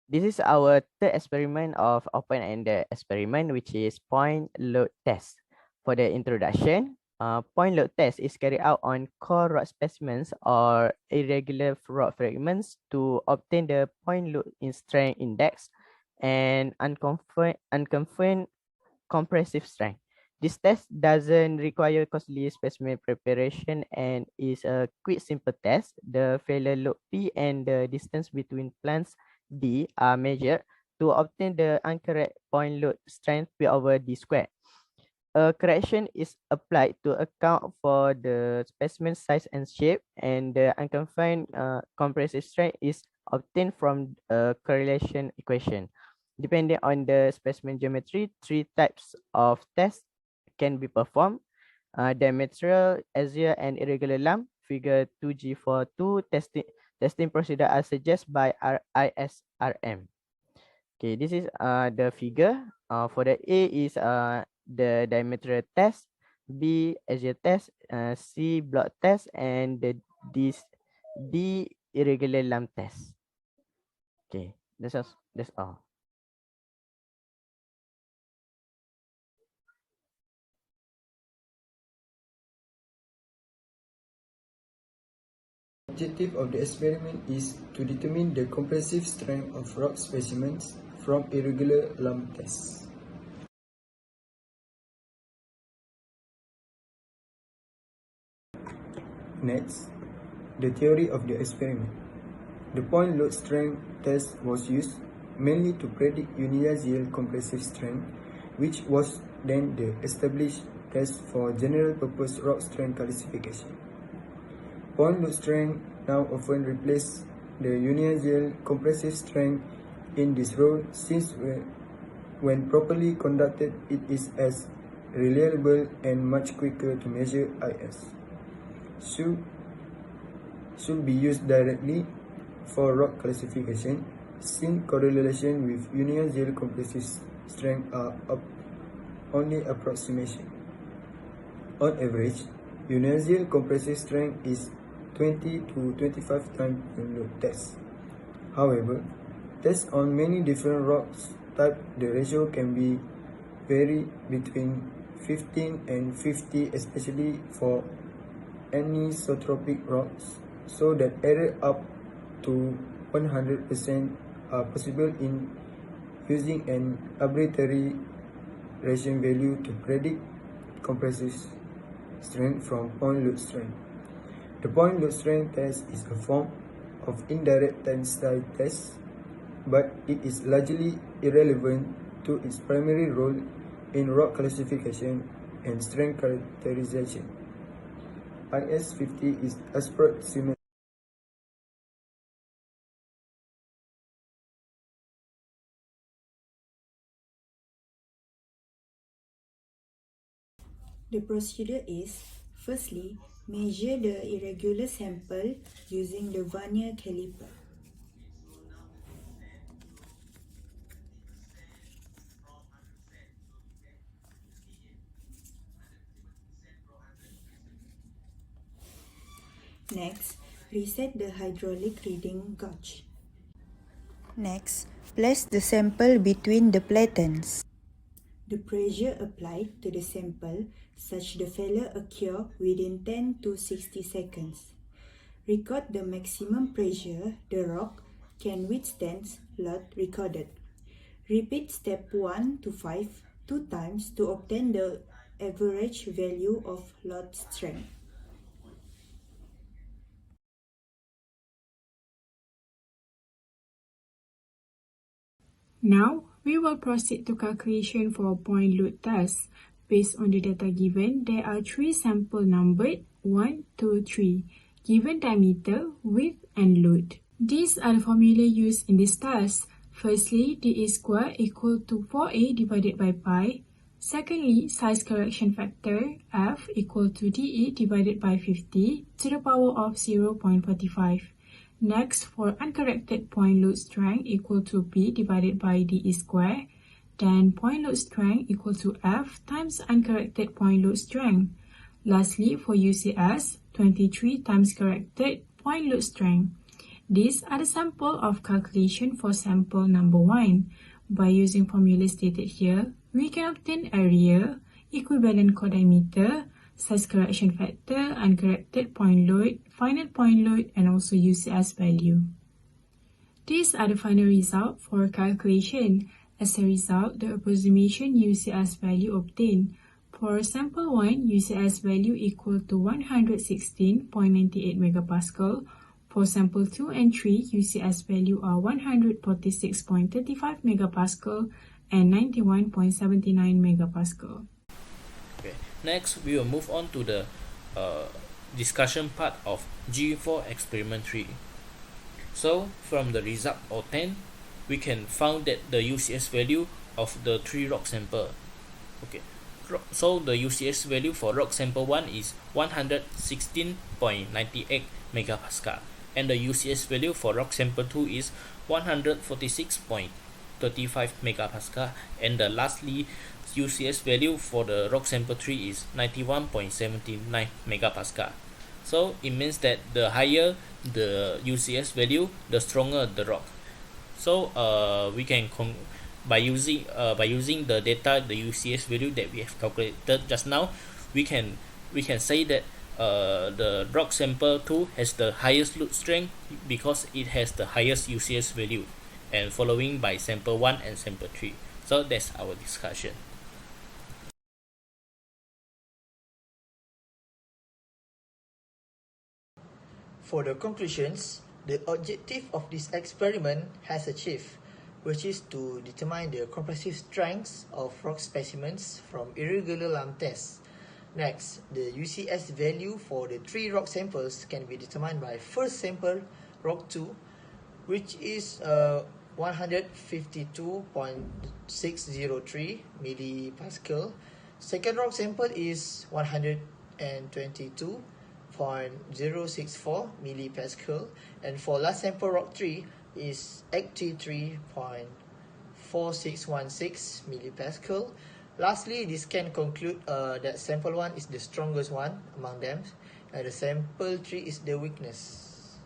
This is our third experiment of open-ended experiment, which is point load test. For the introduction, point load test is carried out on core rock specimens or irregular rock fragments to obtain the point load in strength index and unconfirmed compressive strength. This test doesn't require costly specimen preparation and is a quick, simple test. The failure load P and the distance between plants D are measured to obtain the uncorrect point load strength P over D squared. A correction is applied to account for the specimen size and shape, and the unconfined compressive strength is obtained from a correlation equation. Depending on the specimen geometry, three types of tests can be performed. Diametral, axial, and irregular lump. Figure 2G42 testing procedure are suggested by ISRM. Okay, this is the figure. For the A is the diameter test, B axial test, C block test, and the D irregular lump test. Okay, that's all. The objective of the experiment is to determine the compressive strength of rock specimens from irregular lump tests. Next, the theory of the experiment. The point load strength test was used mainly to predict uniaxial compressive strength, which was then the established test for general purpose rock strength classification. Point load strength now often replaces the uniaxial compressive strength in this role, since when properly conducted it is as reliable and much quicker to measure IS. Should be used directly for rock classification, since correlation with uniaxial compressive strength are only approximation. On average, uniaxial compressive strength is 20 to 25 times point load test. However, tests on many different rocks type, the ratio can be vary between 15 and 50, especially for anisotropic rocks, so that error up to 100% are possible in using an arbitrary Ratio value to predict compressive strength from point load strength. The point load strength test is a form of indirect tensile test, but it is largely irrelevant to its primary role in rock classification and strength characterization. IS-50 is approximate. The procedure is, firstly, measure the irregular sample using the vernier caliper. Next, reset the hydraulic reading gauge. Next, place the sample between the platens. The pressure applied to the sample such the failure occur within 10 to 60 seconds. Record the maximum pressure the rock can withstand load recorded. Repeat step 1 to 5 2 times to obtain the average value of load strength. Now, we will proceed to calculation for point load test. Based on the data given, there are 3 sample numbered 1, 2, 3, given diameter, width, and load. These are the formula used in this test. Firstly, dA square equal to 4A divided by pi. Secondly, size correction factor F equal to dA divided by 50 to the power of 0.45. Next, for uncorrected point load strength equal to P divided by dE square, then point load strength equal to F times uncorrected point load strength. Lastly, for UCS, 23 times corrected point load strength. These are the sample of calculation for sample number 1. By using formula stated here, we can obtain area, equivalent core diameter, size correction factor, uncorrected point load, final point load, and also UCS value. These are the final result for calculation. As a result, the approximation UCS value obtained. For sample 1, UCS value equal to 116.98 megapascal. For sample 2 and 3, UCS value are 146.35 megapascal and 91.79 megapascal. Okay. Next, we will move on to the discussion part of G4 experiment 3. So, from the result obtained, we can find that the UCS value of the 3 rock sample. Okay. So the UCS value for rock sample 1 is 116.98 megapascal, and the UCS value for rock sample 2 is 146.35 megapascal, and the lastly UCS value for the rock sample 3 is 91.79 megapascal. So it means that the higher the UCS value, the stronger the rock. So we can by using the data, the UCS value that we have calculated just now, we can say that the rock sample 2 has the highest load strength because it has the highest UCS value, and following by sample 1 and sample 3. So that's our discussion. For the conclusions, the objective of this experiment has achieved, which is to determine the compressive strengths of rock specimens from irregular lump tests. Next, the UCS value for the 3 rock samples can be determined by first sample, rock 2, which is 152.603 millipascal. Second rock sample is 122.064 millipascal, and for last sample rock 3 is 83.4616 millipascal. Lastly, this can conclude that sample 1 is the strongest one among them, and the sample 3 is the weakest.